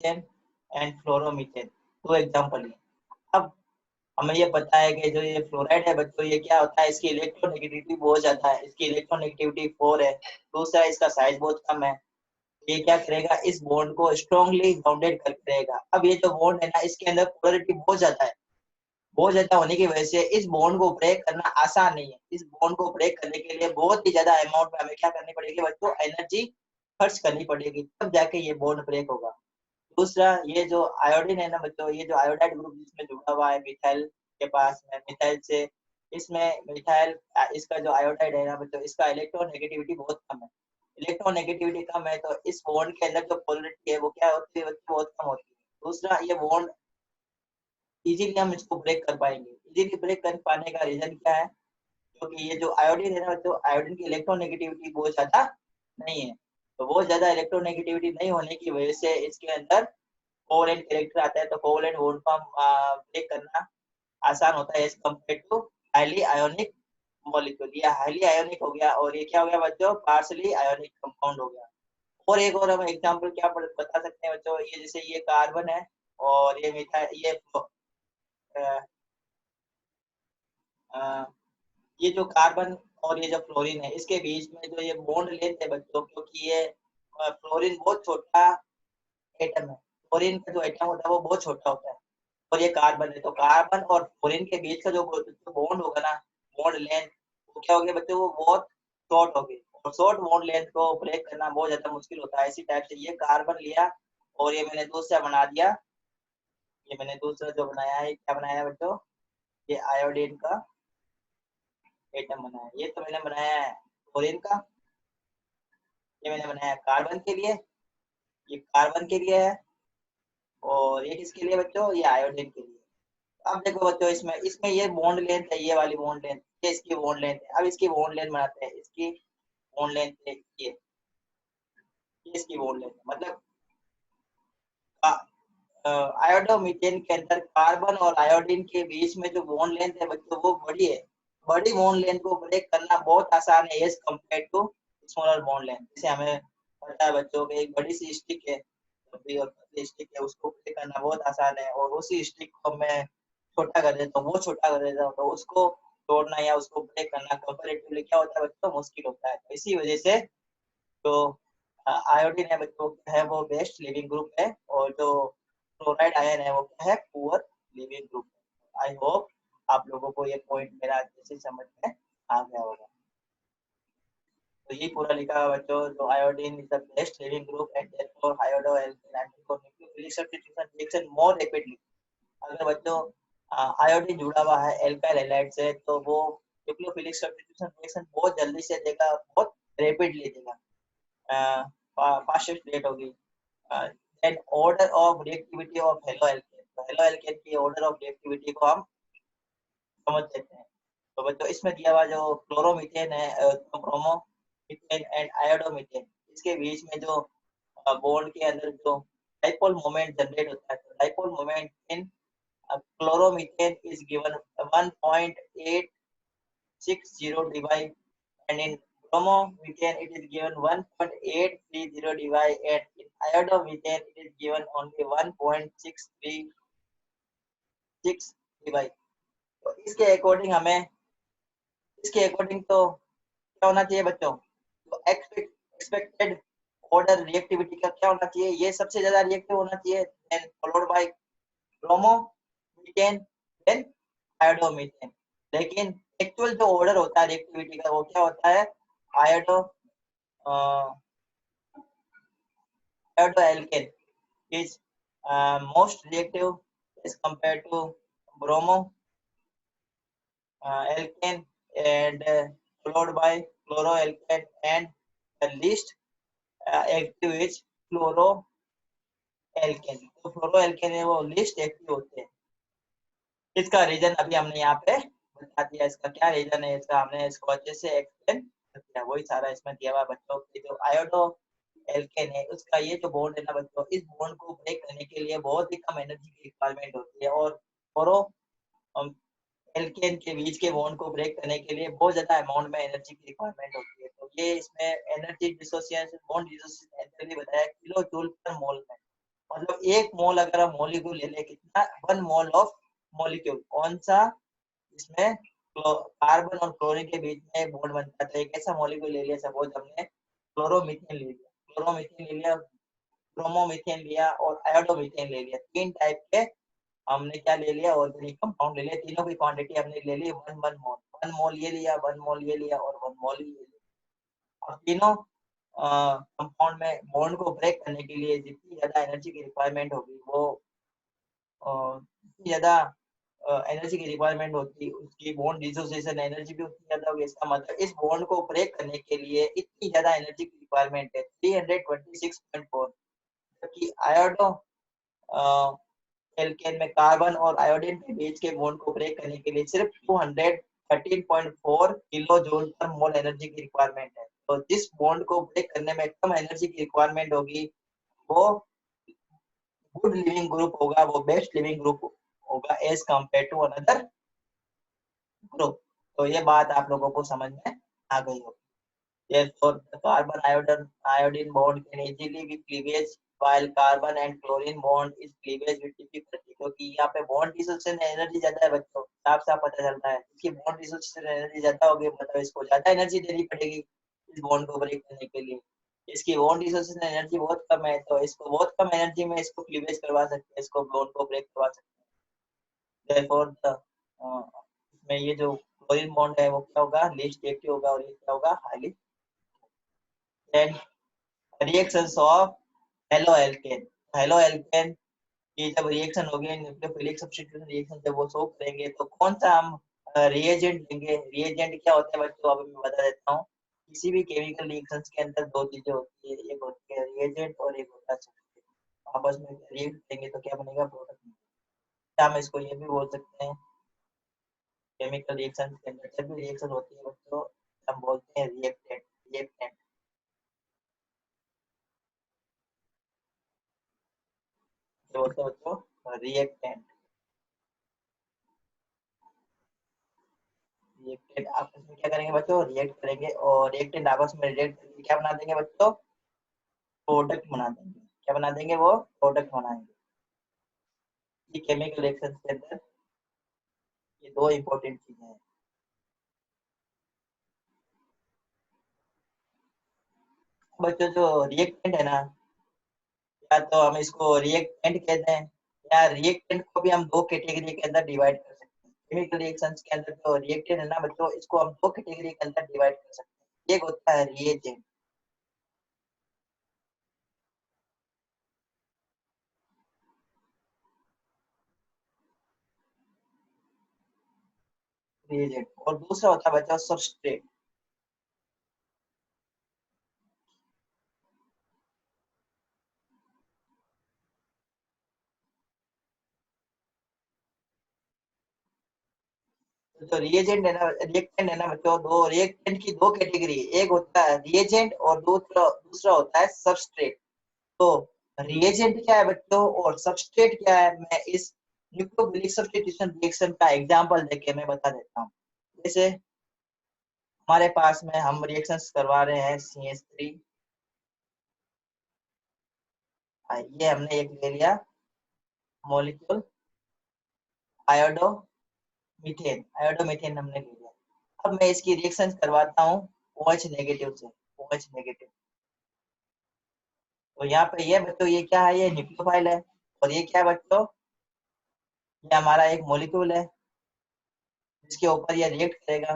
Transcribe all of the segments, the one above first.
Methane and fluoromethane, दो example है। अब हमें ये पता है कि जो ये फ्लोराइड है बच्चों, ये क्या होता है, इसकी इलेक्ट्रोनेगेटिविटी बहुत ज्यादा है, इसकी इलेक्ट्रोनेगेटिविटी 4 है। दूसरा, इसका साइज बहुत कम है। ये क्या करेगा, इस बॉन्ड को स्ट्रांगली बाउंडेड कर करेगा। अब ये जो बॉन्ड है ना, इसके अंदर पोलरिटी बहुत ज्यादा है। बहुत ज्यादा होने की वजह से इस बॉन्ड को ब्रेक करना आसान नहीं है। इस बॉन्ड को ब्रेक करने के लिए बहुत ही ज्यादा अमाउंट में हमें क्या करनी पड़ेगी बच्चों, एनर्जी खर्च करनी पड़ेगी, तब जाके ये बॉन्ड ब्रेक होगा। दूसरा, ये जो आयोडीन है ना बच्चों, ये जो आयोडाइड ग्रुप जिसमें जुड़ा हुआ है मिथाइल के पास में, मिथाइल से, इसमें मिथाइल, इसका जो आयोडाइड है ना बच्चों, इसका इलेक्ट्रोनेगेटिविटी बहुत कम है। इलेक्ट्रोनेगेटिविटी कम है तो इस बॉन्ड के अंदर जो पोलरिटी है वो क्या होती है बच्चों, बहुत कम होती है। दूसरा, ये बॉन्ड इजीली हम इसको ब्रेक कर पाएंगे। इजीली ब्रेक कर पाने का रीजन क्या है, क्योंकि ये जो आयोडीन है ना बच्चों, आयोडीन की इलेक्ट्रोनेगेटिविटी बहुत ज्यादा नहीं है। तो बहुत ज्यादा इलेक्ट्रोनेगेटिविटी नहीं होने की वजह से इसके अंदर कोवलेंट कैरेक्टर आता है, तो कोवलेंट बॉन्ड को ब्रेक करना आसान होता है as compare to highly ionic molecule. ये हाईली आयोनिक हो गया, और ये क्या हो गया बच्चों, पार्शली आयोनिक कंपाउंड हो गया। और एक और हम एग्जांपल क्या बता सकते हैं बच्चों, ये जैसे ये कार्बन है और ये अ, अ, ये जो कार्बन और ये जो फ्लोरीन है, इसके बीच में जो ये बॉन्ड लेंथ है बच्चों, क्योंकि ये फ्लोरीन बहुत छोटा एटम है। फ्लोरीन का जो एटम होता है वो बहुत छोटा होता है, और ये कार्बन है, तो कार्बन और फ्लोरीन के बीच का जो बॉन्ड होगा ना, बॉन्ड लेंथ, वो क्या हो गया बच्चों, वो बहुत शॉर्ट हो गई। और शॉर्ट बॉन्ड लेंथ को ब्रेक करना बहुत ज्यादा मुश्किल होता है। इसी टाइप से ये कार्बन लिया और ये मैंने दूसरा बना दिया। ये मैंने दूसरा जो बनाया है, क्या बनाया है बच्चों, ये आयोडीन का एटम बनाया है। ये तो मैंने बनाया है फ्लोरीन का, ये मैंने बनाया कार्बन के लिए, ये कार्बन के लिए है, और ये किसके लिए बच्चों, ये आयोडीन के लिए। अब देखो बच्चों, इसमें इसमें ये बॉन्ड लेंथ है, ये वाली बॉन्ड लेंथ, ये इसकी बॉन्ड लेंथ है। अब इसकी बॉन्ड लेंथ बनाते हैं, इसकी बॉन्ड लेंथ है ये इसकी बॉन्ड लेंथ मतलब आयोडोमीथेन के अंदर कार्बन और आयोडीन के बीच में जो बॉन्ड लेंथ है बच्चों, वो बड़ी है। बड़ी बॉन्ड लेंथ को ब्रेक करना बहुत आसान है as compare to smaller bond length. जैसे हमें पता है बच्चों की एक बड़ी सी स्टिक है, लंबी और पतली स्टिक है, उसको ब्रेक करना बहुत आसान है, और उसी स्टिक को मैं छोटा कर देता हूँ, वो छोटा कर देता हूँ, तो उसको तोड़ना या उसको ब्रेक करना कंपैरेटिवली क्या होता है बच्चों, मुश्किल होता है। तो इसी वजह से जो आयोडीन है बच्चों है वो बेस्ट लिविंग ग्रुप है, और जो क्लोराइड आयन है वो क्या है, poor leaving group. I hope आप लोगों को ये पॉइंट मेरा अच्छे से समझ में आ गया होगा। तो ये पूरा लिखा हुआ बच्चों, जो iodine is the best leaving group and therefore iodo nucleophilic substitution reaction more rapidly. अगर बच्चों आयोडीन जुड़ा हुआ है एल्काइल हैलाइड से, तो वो न्यूक्लियोफिलिक सब्स्टिट्यूशन रिएक्शन बहुत जल्दी से देगा, बहुत रैपिडली देगा, फास्टेस्ट रेट होगी। Then order of reactivity of haloalkane, तो हेलो एल्केन की ऑर्डर ऑफ रिएक्टिविटी को हम समझ लेते हैं। तो बच्चों इसमें दिया हुआ जो क्लोरोमीथेन है, तो ब्रोमोमीथेन एंड आयोडोमीथेन, इसके बीच में जो बॉन्ड के अंदर जो डाइपोल मोमेंट जनरेट होता है, तो dipole moment in chloromethane is given 1.860 divide, and in bromomethane it is given 1.830 divide, and in iodomethane it is given only 1.636 divide। तो इसके अकॉर्डिंग तो क्या होना चाहिए बच्चों, तो एक्सपेक्टेड ऑर्डर रिएक्टिविटी का क्या होना चाहिए, ये सबसे ज्यादा रिएक्टिव होना चाहिए, then followed by bromomethane, then iodomethane. लेकिन एक्चुअल जो ऑर्डर होता है रिएक्टिविटी का वो क्या होता है, iodo iodoalkane is most reactive as compared to bromo alkane, and followed by chloroalkane, and the least active is chloroalkane। तो फ्लोरोएल्केन है वो लिस्ट एक्टिव होते हैं। इसका रीजन अभी हमने यहाँ पे बता दिया, इसका क्या रीजन है, इसका हमने इसको अच्छे से एक्सप्लेन कर दिया, वही सारा इसमें दिया हुआ बच्चों की। जो आयोडो एल्केन है उसका ये जो बॉन्ड है ना बच्चों, इस बॉन्ड को ब्रेक करने के लिए बहुत ही कम एनर्जी की रिक्वायरमेंट होती है, और फ्लोरो एल्केन के बीच के बॉन्ड को ब्रेक करने के लिए बहुत ज्यादा अमाउंट में एनर्जी की रिक्वायरमेंट होती है। तो ये इसमें energy dissociation, bond dissociation energy बताया किलो जूल पर मोल में। मतलब एक मोल अगर हम मॉलिक्यूल ले लें, कितना, 1 मोल ऑफ मॉलिक्यूल, कौन सा, इसमें कार्बन और क्लोरीन के बीच में एक बॉन्ड बनता है। तो एक ऐसा मॉलिक्यूल ले लिया, सपोज हमने क्लोरोमीथेन ले लिया, क्लोरोमीथेन ले लिया, ब्रोमोमीथेन लिया और आयोडोमीथेन ले लिया। 3 टाइप के हमने क्या ले लिया, ऑर्गेनिक कंपाउंड ले लिया। तीनों की क्वांटिटी हमने ले ली 1 1 मोल, 1 मोल ये लिया, 1 मोल ये लिया और 1 मोल ये लिया। और तीनों कंपाउंड में बॉन्ड को ब्रेक करने के लिए जितनी ज्यादा एनर्जी की रिक्वायरमेंट होगी, वो जितनी ज्यादा एनर्जी की रिक्वायरमेंट होती है, उसकी बॉन्ड डिसोसिएशन एनर्जी भी उतनी ज्यादा होगी। इसका मतलब इस बॉन्ड को ब्रेक करने के लिए इतनी ज्यादा एनर्जी की रिक्वायरमेंट है, 326.4। जबकि आयोडो एल्केन में कार्बन और आयोडीन के बीच के बॉन्ड को ब्रेक करने के लिए सिर्फ 213.4 किलो जूल पर मोल एनर्जी की रिक्वायरमेंट है। तो जिस बॉन्ड को ब्रेक करने में कम एनर्जी की रिक्वायरमेंट होगी, वो गुड लिविंग ग्रुप होगा, वो बेस्ट लिविंग ग्रुप होगा as compare to another group. तो ये बात आप लोगों को समझ में आ गई होगी। Therefore, the carbon iodine bond can easily be cleavage, while carbon and chlorine bond is cleavage with difficulty। क्योंकि यहाँ पे बॉन्ड डिसोसिएशन एनर्जी ज्यादा है बच्चों, साफ साफ पता चलता है। इसकी बॉन्ड डिसोसिएशन एनर्जी ज्यादा होगी, मतलब इसको ज्यादा एनर्जी देनी पड़ेगी इस बॉन्ड को ब्रेक करने के लिए। इसकी बॉन्ड डिसोसिएशन एनर्जी बहुत कम है, तो इसको बहुत कम एनर्जी में इसको क्लीवेज करवा सकते हैं, इसको बॉन्ड को ब्रेक करवा सकते हैं। Therefore, the इसमें ये जो क्लोरीन बॉन्ड है वो क्या होगा, लीस्ट एक्टिव होगा, और ये क्या होगा, highly. Then reactions of haloalkane, haloalkane की जब रिएक्शन होगी, न्यूक्लियोफिलिक सब्स्टिट्यूशन रिएक्शन जब वो शो करेंगे, तो कौन सा हम रिएजेंट लेंगे। रिएजेंट क्या होता है बच्चों, अभी मैं बता देता हूँ। किसी भी केमिकल रिएक्शंस के अंदर दो चीजें होती है, एक होती है रिएजेंट और एक होता है सब्स्टिट्यूट। आपस में रिएक्ट करेंगे तो क्या बनेगा, प्रोडक्ट। क्या हम इसको ये भी बोल सकते हैं, केमिकल रिएक्शन के अंदर जब भी रिएक्शन होती है बच्चों, हम बोलते हैं रिएक्टेंट। रिएक्टेंट बोलते हैं बच्चों, रिएक्टेंट। रिएक्टेंट आपस में क्या करेंगे बच्चों, रिएक्ट करेंगे, और रिएक्टेंट आपस में रिएक्ट करके क्या बना देंगे बच्चों, प्रोडक्ट बना देंगे। क्या बना देंगे, वो प्रोडक्ट बनाएंगे। ये केमिकल रिएक्शन के अंदर ये दो इंपॉर्टेंट चीजें हैं बच्चों। जो रिएक्टेंट है ना, या तो हम इसको रिएक्टेंट कहते हैं, या रिएक्टेंट को भी हम दो कैटेगरी के अंदर डिवाइड कर सकते हैं। केमिकल रिएक्शंस के अंदर जो रिएक्टेंट है ना बच्चों, इसको हम दो कैटेगरी के अंदर डिवाइड कर सकते हैं। एक होता है रिएजेंट। रिएजेंट और दूसरा होता है बच्चों सबस्ट्रेट। तो रिएजेंट है ना, रिएक्टेंट है ना बच्चों, दो रिएक्टेंट की दो कैटेगरी, एक होता है रिएजेंट और दूसरा दूसरा होता है सबस्ट्रेट। तो रिएजेंट क्या है बच्चों और सबस्ट्रेट क्या है, मैं इस न्यूक्लियोफिलिक सब्स्टिट्यूशन रिएक्शन का एग्जांपल देके मैं बता देता हूँ। जैसे हमारे पास में हम रिएक्शंस करवा रहे हैं CH3, ये हमने एक ले लिया मॉलिक्यूल आयोडो मीथेन, आयोडोमीथेन हमने ले लिया। अब मैं इसकी रिएक्शन करवाता हूँ OH नेगेटिव से, OH नेगेटिव। तो यहाँ पे ये बच्चों ये क्या है, ये न्यूक्लियोफाइल है, और ये क्या है बच्चों, ये हमारा एक मॉलिक्यूल है जिसके ऊपर ये रिएक्ट करेगा।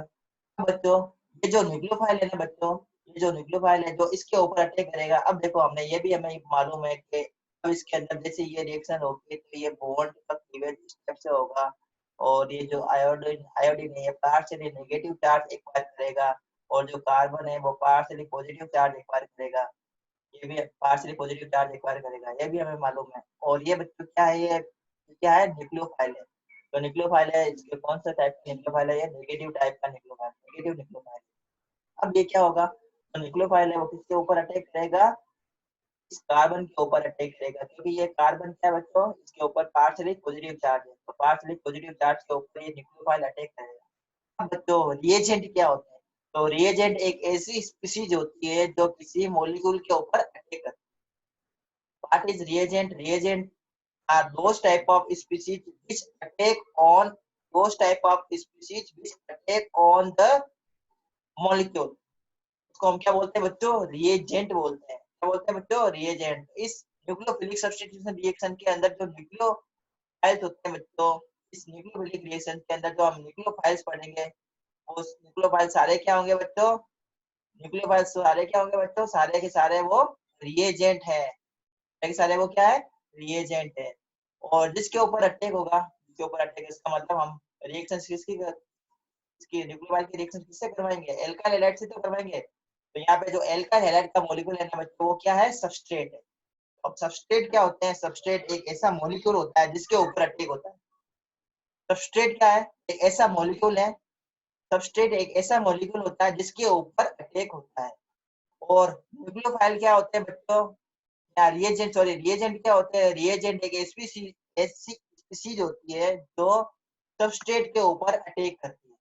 अब बच्चों ये जो न्यूक्लियोफाइल है ना बच्चों, ये जो न्यूक्लियोफाइल है जो इसके ऊपर अटैक करेगा। अब देखो हमने ये भी हमें मालूम है कि अब इसके अंदर जैसे ये रिएक्शन होगी तो ये बॉन्ड का क्लीवेज स्टेप से होगा, और ये जो आयोडीन आयोडीन है ये पार्शियली नेगेटिव चार्ज एक्वायर करेगा, और जो कार्बन है वो पार्शियली पॉजिटिव चार्ज एक्वायर करेगा। ये भी पार्शियली पॉजिटिव चार्ज एक्वायर करेगा, ये भी हमें मालूम है। और ये बच्चों क्या है, ये क्या है, न्यूक्लियोफाइल है। तो न्यूक्लियोफाइल है, इसके कौन सा टाइप का न्यूक्लियोफाइल है, ये नेगेटिव टाइप का न्यूक्लियोफाइल, नेगेटिव न्यूक्लियोफाइल। अब ये क्या होगा, तो न्यूक्लियोफाइल है वो किसके ऊपर अटैक करेगा, इस कार्बन के ऊपर अटैक करेगा, क्योंकि ये कार्बन क्या है बच्चों, इसके ऊपर पार्शियली पॉजिटिव चार्ज है, तो पार्शियली पॉजिटिव चार्ज के ऊपर ये न्यूक्लियोफाइल अटैक करेगा। अब बच्चों रिएजेंट क्या होता है, तो रिएजेंट एक ऐसी स्पीशीज होती है जो किसी मॉलिक्यूल के ऊपर अटैक करती है। What is reagent? Reagent are those type of species which attack on the molecule. इसको हम क्या बोलते हैं बच्चों? रिएजेंट बोलते हैं। क्या बोलते हैं बच्चों? रिएजेंट। इस न्यूक्लियोफिलिक सब्स्टिट्यूशन रिएक्शन के अंदर जो न्यूक्लियोफाइल्स होते हैं बच्चों, इस न्यूक्लियोफिलिक रिएक्शन के अंदर जो हम न्यूक्लियोफाइल्स पढ़ेंगे, उस न्यूक्लियोफाइल सारे क्या होंगे बच्चों? न्यूक्लियोफाइल्स सारे क्या होंगे बच्चों? सारे के सारे वो रिएजेंट है। सारे वो क्या है? रिएजेंट है। और जिसके ऊपर अटैक होगा, जिसके ऊपर अटैक, इसका मतलब हम रिएक्शन इसकी न्यूक्लियोफाइल की रिएक्शन किससे करवाएंगे? एल्काइल हैलाइड से तो करवाएंगे। तो यहाँ पे जो एल्काइल हैलाइड का मॉलिक्यूल है ना बच्चों, वो क्या है? सबस्ट्रेट है। अब सबस्ट्रेट क्या होते हैं? सबस्ट्रेट एक ऐसा मॉलिक्यूल होता है जिसके ऊपर अटैक होता है। सबस्ट्रेट क्या है? एक ऐसा मॉलिक्यूल है। सबस्ट्रेट एक ऐसा मॉलिक्यूल होता है जिसके ऊपर अटैक होता है। और न्यूक्लियोफाइल क्या होते हैं बच्चों? रिएजेंट, सॉरी, रिएजेंट क्या होते हैं? रिएजेंट एक स्पीशीज, ऐसी स्पीशीज होती है जो सबस्ट्रेट के ऊपर अटैक करती है।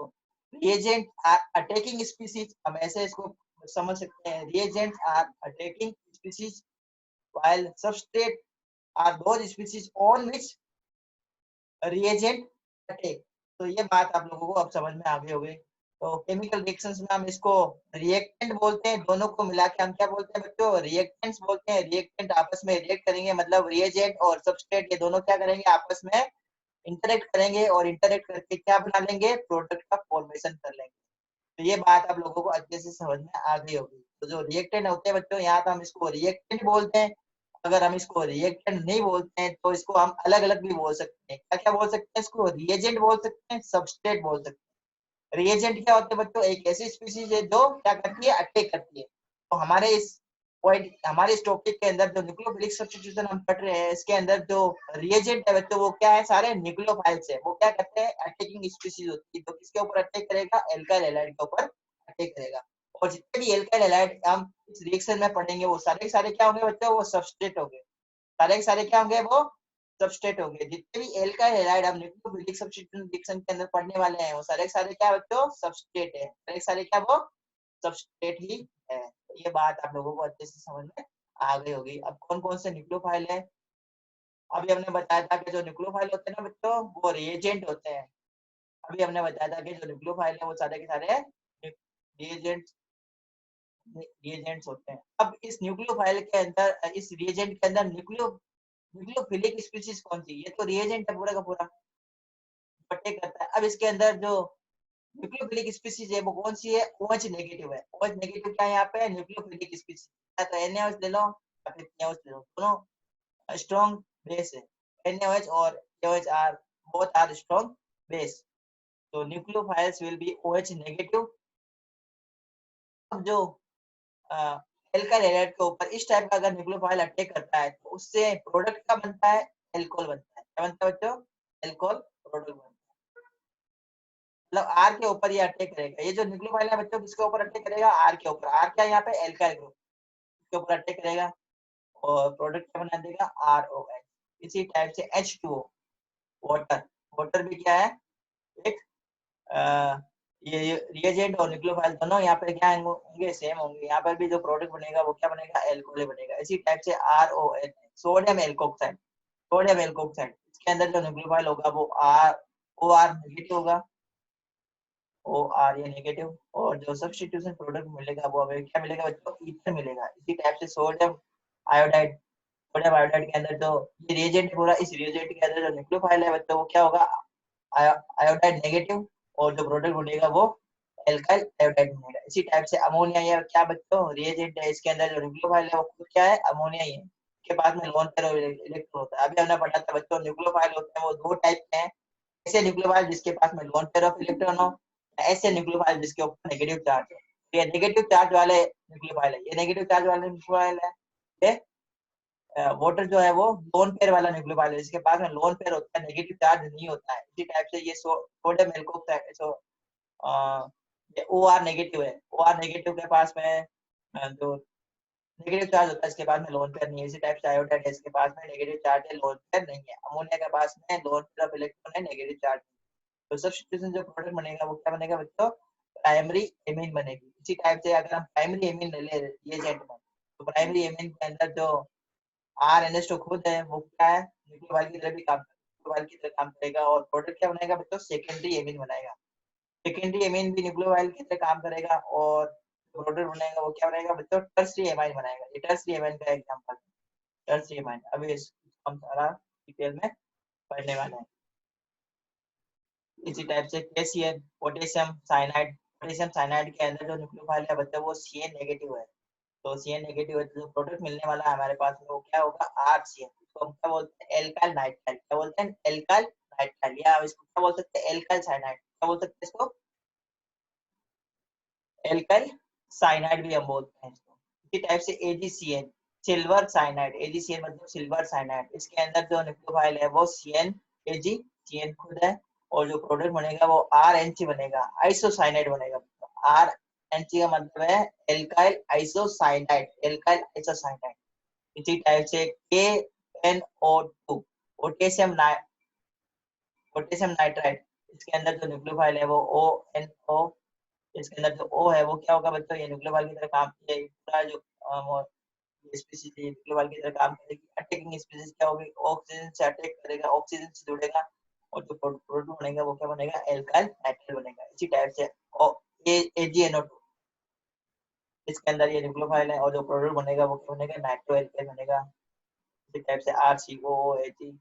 तो रिएजेंट आर अटैकिंग स्पीशीज, हम ऐसे इसको समझ सकते हैं। Reagent are attacking species while substrate are those species on which reagent attack. तो ये बात आप लोगों को अब समझ में आ गई होगी। तो केमिकल रिएक्शंस में हम इसको रिएक्टेंट बोलते हैं। दोनों को मिला के हम क्या बोलते हैं बच्चों? रिएक्टेंट्स बोलते हैं। रिएक्टेंट आपस में रिएक्ट करेंगे, मतलब रिएजेंट और सबस्ट्रेट ये दोनों क्या करेंगे? आपस में इंटरेक्ट करेंगे, और इंटरेक्ट करके क्या बना लेंगे? प्रोडक्ट का फॉर्मेशन कर लेंगे। तो ये बात आप लोगों को अच्छे से समझ में आ गई होगी। तो जो रिएक्टेंट होते हैं बच्चों, यहाँ तो हम इसको रिएक्टेंट बोलते हैं। अगर हम इसको रिएक्टेंट नहीं बोलते हैं तो इसको हम अलग अलग भी बोल सकते हैं। क्या क्या बोल सकते हैं? इसको रिएजेंट बोल सकते हैं, सबस्ट्रेट बोल सकते हैं। रिएजेंट क्या होते हैं बच्चों? एक ऐसी स्पीशीज है जो क्या करती है? अटैक करती है। तो हमारे इस पॉइंट, हमारे इस टॉपिक के अंदर जो न्यूक्लियोफिलिक सब्स्टिट्यूशन हम पढ़ रहे हैं, इसके अंदर जो रिएजेंट है बच्चों, वो क्या है? सारे न्यूक्लियोफाइल्स है। वो क्या करते हैं? अटैकिंग स्पीशीज होती है। तो किसके ऊपर अटैक करेगा? एल्काइल हैलाइड के ऊपर अटैक करेगा। और जितने भी एल्काइल हैलाइड हम इस रिएक्शन में पढ़ेंगे, वो सारे के सारे क्या होंगे बच्चों? वो सबस्ट्रेट होंगे। सारे के सारे क्या होंगे? वो सबस्ट्रेट होंगे। जितने भी एल्काइल हैलाइड हम न्यूक्लियोफिलिक सब्स्टिट्यूशन रिएक्शन के अंदर पढ़ने वाले हैं, वो सारे के सारे क्या बच्चों? सबस्ट्रेट है। सारे के सारे क्या? वो सबस्ट्रेट ही है। तो ये बात आप लोगों को अच्छे से समझ में आ गई होगी। अब कौन कौन से न्यूक्लियोफाइल है? अभी हमने बताया था कि जो न्यूक्लियोफाइल होते हैं ना बच्चों, वो रिएजेंट होते हैं। अभी हमने बताया था कि जो न्यूक्लियोफाइल है वो सारे के सारे रिएजेंट्स रिएजेंट्स होते हैं। अब इस न्यूक्लियोफाइल के अंदर, इस रिएजेंट के अंदर न्यूक्लियोफिलिक स्पीशीज कौन सी? ये तो रिएजेंट है पूरा का पूरा, अटैक करता है। अब इसके अंदर जो न्यूक्लियोफिलिक स्पीशीज है वो कौन सी है? OH नेगेटिव है। OH नेगेटिव क्या है यहाँ पे? Nucleophilic species. या तो NaOH ले लो या फिर KOH ले लो, दोनों स्ट्रॉन्ग बेस है। NaOH और KOH are both are strong base. तो nucleophiles will be OH negative. अब जो एल्काइल हैलाइड के ऊपर इस टाइप का अगर न्यूक्लियोफाइल अटैक करता है, तो उससे प्रोडक्ट क्या बनता है? एल्कोहल बनता है। क्या बनता है बच्चों? एल्कोहल प्रोडक्ट बनता है। मतलब आर के ऊपर ये अटैक करेगा। ये जो न्यूक्लियोफाइल है बच्चों, किसके ऊपर अटैक करेगा? आर के ऊपर। आर क्या है यहाँ पे? एल्काइल ग्रुप के ऊपर अटैक करेगा और प्रोडक्ट क्या बना देगा? ROH। इसी टाइप से H2O, वाटर, वाटर भी क्या है? एक ये रिएजेंट और न्यूक्लियोफाइल दोनों यहाँ पे क्या होंगे? सेम होंगे। यहाँ पर भी जो प्रोडक्ट बनेगा वो क्या बनेगा? एल्कोहल बनेगा। इसी टाइप से ROH, sodium alkoxide, sodium alkoxide, इसके अंदर जो न्यूक्लियोफाइल होगा वो OR नेगेटिव होगा। OR या नेगेटिव। और जो सब्स्टिट्यूशन प्रोडक्ट मिलेगा वो हमें क्या मिलेगा बच्चों? ईथर मिलेगा। इसी टाइप से सोडियम आयोडाइड, सोडियम आयोडाइड के अंदर जो ये रिएजेंट पूरा, इस रिएजेंट के अंदर जो न्यूक्लियोफाइल है बच्चों, वो क्या होगा? Iodide negative. और जो प्रोडक्ट बनेगा वो एल्काइल आयोडाइड बनेगा। इसी टाइप से अमोनिया, ये क्या बच्चों? रिएजेंट है। इसके अंदर जो न्यूक्लियोफाइल है वो क्या है? अमोनिया ही है। इसके बाद में लोन पेयर इलेक्ट्रॉन होता है। अभी हमने पढ़ा था बच्चों, न्यूक्लियोफाइल होते हैं वो दो टाइप के हैं। ऐसे न्यूक्लियोफाइल जिसके पास में लोन पेयर ऑफ इलेक्ट्रॉन हो, ऐसे न्यूक्लियोफाइल जिसके ऊपर नेगेटिव चार्ज हो। ये नेगेटिव चार्ज वाले न्यूक्लियोफाइल है। ये नेगेटिव चार्ज वाले न्यूक्लियोफाइल है। ये वाटर जो है वो लोन पेयर वाला न्यूक्लियोफाइल है, जिसके पास में लोन पेयर होता है, नेगेटिव चार्ज नहीं होता है। इसी टाइप से ये सोडियम एल्कोक्साइड, ये OR नेगेटिव है। OR नेगेटिव के पास में जो नेगेटिव चार्ज होता है, इसके पास में लोन पेयर नहीं है। इसी टाइप से आयोडाइड है, इसके पास में नेगेटिव चार्ज है, लोन पेयर नहीं है। अमोनिया के पास में लोन पेयर ऑफ इलेक्ट्रॉन है, नेगेटिव चार्ज। तो सब्स्टिट्यूशन जो प्रोडक्ट बनेगा वो क्या बनेगा बच्चों? प्राइमरी एमीन बनेगी। इसी टाइप से अगर हम प्राइमरी एमीन ले रिएजेंट में, तो प्राइमरी एमीन के अंदर जो RNH2 खुद है वो क्या है, न्यूक्लियोफाइल की तरह भी काम न्यूक्लियोफाइल की तरह काम करेगा और प्रोडक्ट क्या बनाएगा बच्चों, सेकेंडरी एमीन बनाएगा। सेकेंडरी एमीन भी न्यूक्लियोफाइल की तरह काम करेगा और प्रोडक्ट बनाएगा वो क्या बनाएगा बच्चों, टर्सरी एमाइन बनाएगा। ये टर्सरी एमाइन का एग्जांपल है, टर्सरी एमाइन। अभी इसको हम सारा डिटेल में पढ़ने वाले हैं। इसी टाइप से KCl, potassium cyanide. Potassium cyanide के अंदर जो न्यूक्लियोफाइल है बच्चों वो Cn नेगेटिव है। तो Cn नेगेटिव है तो जो प्रोडक्ट मिलने वाला है हमारे पास में वो क्या होगा, RCl। इसको हम क्या बोलते हैं, एल्काइल नाइट्राइल। क्या बोलते हैं, एल्काइल नाइट्राइल। या इसको क्या बोल सकते हैं, एल्काइल साइनाइड। क्या बोल सकते हैं इसको, एल्काइल साइनाइड भी हम बोलते हैं इसको। इसी टाइप से AgCN, सिल्वर साइनाइड। AgCN मतलब सिल्वर साइनाइड। इसके अंदर जो न्यूक्लियोफाइल है वो Cn, AgCN खुद है और जो प्रोडक्ट बनेगा वो RNC बनेगा, आइसोसाइनाइड बनेगा। RNC का मतलब है एल्काइल आइसोसाइनाइड, एल्काइल आइसोसाइनाइड। इसी टाइप से KNO2, पोटेशियम पोटेशियम नाइट्राइड। इसके अंदर जो न्यूक्लियोफाइल है वो ONO। इसके अंदर जो O है वो क्या होगा बच्चों, ये न्यूक्लियोफाइल की तरह काम ये पूरा जो स्पीशीज है न्यूक्लियोफाइल की तरह काम करेगी। अटैकिंग स्पीशीज क्या होगी, ऑक्सीजन से अटैक करेगा, ऑक्सीजन से जुड़ेगा और जो प्रोडक्ट बनेगा वो क्या बनेगा, एल्काइल नाइट्राइल बनेगा। इसी टाइप से AgNO2, इसके अंदर ये न्यूक्लियोफाइल है और जो प्रोडक्ट बनेगा वो क्या बनेगा, नाइट्रो एल्काइल बनेगा। इसी टाइप से RCOOH,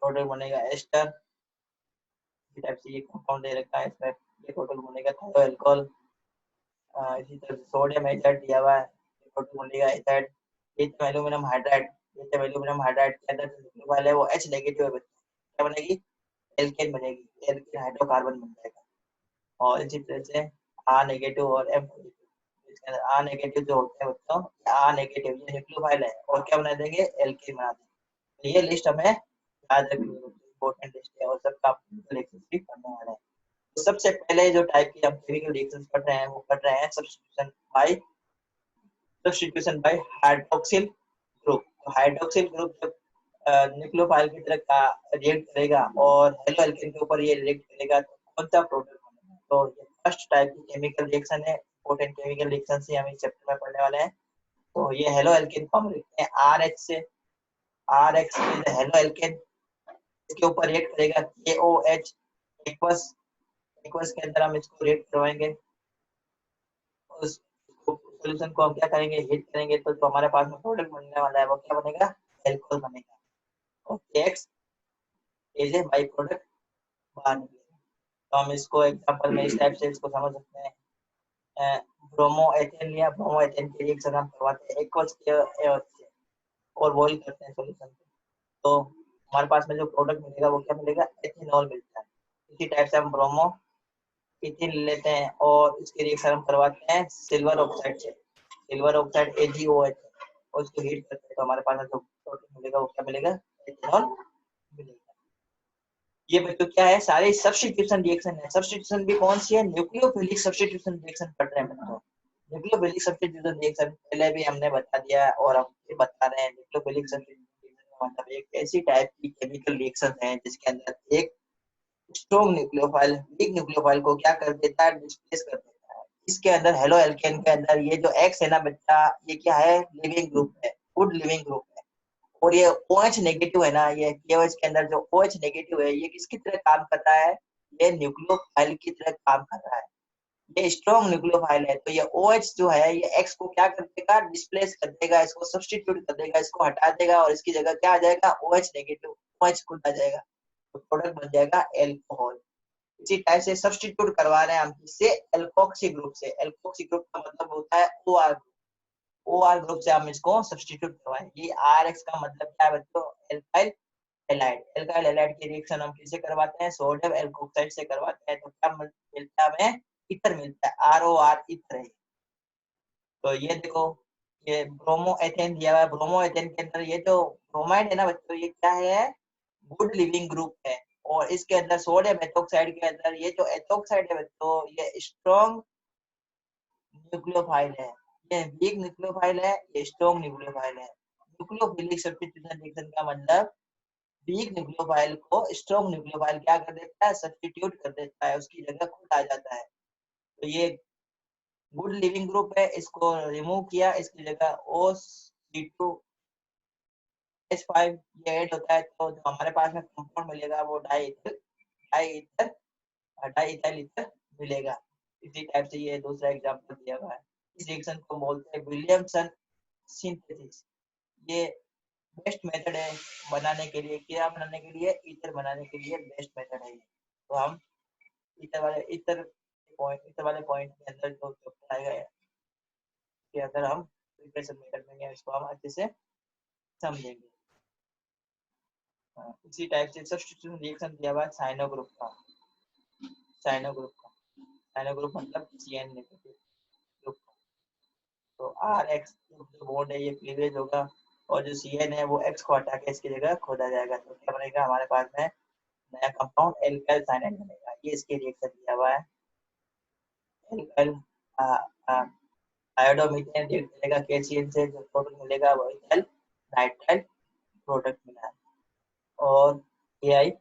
प्रोडक्ट बनेगा एस्टर। इसी टाइप से ये कंपाउंड दे रखा है इसमें, ये टोटल बनेगा थायोएल्कोहल। इसी तरह से सोडियम एजाइड दिया हुआ है, टोटल बनेगा azide. Lithium aluminium hydride, lithium aluminium hydride के अंदर जो न्यूक्लियोफाइल है वो H नेगेटिव है बच्चों। क्या बनेगी, एल्केन बनेगी, एल्केन हाइड्रोकार्बन बन जाएगा। और इसी तरह से R नेगेटिव और M पॉजिटिव। इसके अंदर R नेगेटिव जो होते हैं बच्चों, R नेगेटिव ये न्यूक्लियोफाइल है और क्या बना देंगे, एल्केन बना देंगे। तो ये लिस्ट हमें याद रखनी है, इंपॉर्टेंट लिस्ट है और सबका लेक्चर भी पढ़ने वाले हैं। तो सबसे पहले जो टाइप की हम केमिकल रिएक्शंस पढ़ रहे हैं वो पढ़ रहे हैं सब्स्टिट्यूशन बाय हाइड्रोक्सिल ग्रुप। तो हाइड्रोक्सिल ग्रुप जब न्यूक्लियोफाइल की तरह का रिएक्ट करेगा और हेलो एल्केन के ऊपर ये रिएक्ट करेगा तो कौन सा प्रोडक्ट बनेगा। तो ये फर्स्ट टाइप की केमिकल रिएक्शन है, इंपॉर्टेंट केमिकल रिएक्शन से हम इस चैप्टर में पढ़ने वाले हैं। तो ये हेलो एल्केन को हम लिखते हैं RH से, RH इज हेलो एल्केन। इसके ऊपर रिएक्ट करेगा KOH, एक्वस। एक्वस के अंदर हम इसको रिएक्ट करवाएंगे, उस सॉल्यूशन को हम क्या करेंगे, हीट करेंगे तो जो हमारे पास में प्रोडक्ट बनने वाला है वो क्या बनेगा, एल्कोहल बनेगा। और x is a by product बाहर निकलेगा। तो हम इसको एग्जांपल में इस टाइप से इसको समझ सकते हैं। ब्रोमो एथेन लिया, ब्रोमो एथेन के रिएक्शन हम करवाते हैं एक्वस के और बॉईल करते हैं सॉल्यूशन को। तो हमारे पास में जो प्रोडक्ट मिलेगा वो क्या मिलेगा, एथेनॉल मिलता है। इसी टाइप से हम ब्रोमो इथिन लेते हैं और इसके रिएक्शन हम करवाते हैं सिल्वर ऑक्साइड से, सिल्वर ऑक्साइड AgOH, और उसको हीट करते हैं तो हमारे पास जो प्रोडक्ट मिलेगा वो क्या मिलेगा, एथेनॉल मिलेगा। ये बच्चों क्या है, सारे सब्स्टिट्यूशन रिएक्शन है। सब्स्टिट्यूशन भी कौन सी है, न्यूक्लियोफिलिक सब्स्टिट्यूशन रिएक्शन पढ़ रहे हैं बच्चों। न्यूक्लियोफिलिक सब्स्टिट्यूशन रिएक्शन पहले भी हमने बता दिया है और हम ये बता रहे हैं। न्यूक्लियोफिलिक सब्स्टिट्यूशन रिएक्शन मतलब एक ऐसी टाइप की केमिकल रिएक्शन है जिसके अंदर एक स्ट्रॉन्ग न्यूक्लियोफाइल वीक न्यूक्लियोफाइल को क्या कर देता है, डिस्प्लेस कर देता है। इसके अंदर हेलो एल्केन के अंदर ये जो एक्स है ना बच्चा, ये क्या है, लिविंग ग्रुप है, गुड लिविंग ग्रुप है। और ये OH नेगेटिव है ना, ये KOH के अंदर जो OH नेगेटिव है ये किसकी तरह काम कर रहा है, ये न्यूक्लियोफाइल की तरह काम कर रहा है। ये स्ट्रॉन्ग न्यूक्लियोफाइल है तो ये OH जो है ये X को क्या कर देगा, डिस्प्लेस कर देगा, इसको सब्स्टिट्यूट कर देगा, इसको हटा देगा और इसकी जगह क्या आ जाएगा, OH नेगेटिव, OH खुद आ जाएगा तो प्रोडक्ट बन जाएगा एल्कोहल। इसी टाइप से सब्स्टिट्यूट करवा रहे हैं हम किससे, एल्कोक्सी ग्रुप से। एल्कोक्सी ग्रुप का मतलब होता है OR, OR ग्रुप से हम इसको सब्स्टिट्यूट करवाएंगे। ये RX का मतलब क्या है बच्चों, एल्काइल हैलाइड। एल्काइल हैलाइड की रिएक्शन हम किससे करवाते हैं, सोडियम एल्कोक्साइड से करवाते हैं। तो क्या मिलता है हमें, ईथर मिलता है, ROR ईथर है। तो ये देखो, ये ब्रोमो एथेन दिया हुआ है। ब्रोमो एथेन के अंदर ये जो ब्रोमाइड है ना बच्चों, ये क्या है, गुड लिविंग ग्रुप है। और इसके अंदर सोडियम एथोक्साइड के अंदर ये जो एथोक्साइड है बच्चों, ये स्ट्रॉन्ग न्यूक्लियोफाइल है। ये वीक न्यूक्लियोफाइल है, ये स्ट्रॉन्ग न्यूक्लियोफाइल है। न्यूक्लियोफिलिक सब्स्टिट्यूशन रिएक्शन का मतलब वीक न्यूक्लियोफाइल को स्ट्रॉन्ग न्यूक्लियोफाइल क्या कर देता है, सब्स्टिट्यूट कर देता है, उसकी जगह खुद आ जाता है। तो ये गुड लिविंग ग्रुप है, इसको रिमूव किया, इसकी जगह O C2 H5 ये ऐड होता है तो जो हमारे पास में कंपाउंड मिलेगा वो डाई इथाइल ईथर मिलेगा। इसी टाइप से ये दूसरा एग्जांपल दिया हुआ है। इस रिएक्शन को बोलते हैं विलियमसन सिंथेसिस। ये बेस्ट मेथड है बनाने के लिए, क्या बनाने के लिए, ईथर बनाने के लिए बेस्ट मेथड है। तो हम ईथर वाले पॉइंट के अंदर जो चैप्टर आएगा के अंदर हम प्रिपरेशन मेथड में इसको हम अच्छे से समझेंगे। इसी टाइप से सब्स्टिट्यूशन रिएक्शन दिया हुआ है साइनो ग्रुप का। साइनो ग्रुप मतलब CN नेगेटिव ग्रुप। तो RX जो बॉन्ड है ये क्लीवेज होगा और जो CN है वो X को हटा के इसकी जगह खोदा जाएगा। तो क्या बनेगा हमारे पास में नया कंपाउंड एल्काइल साइनाइड बनेगा। ये इसके रिएक्शन दिया हुआ है। एल्काइल आयोडोमीथेन रिएक्ट करेगा KCl से, जो प्रोडक्ट मिलेगा वो इथाइल नाइट्राइल प्रोडक्ट मिला है। और AI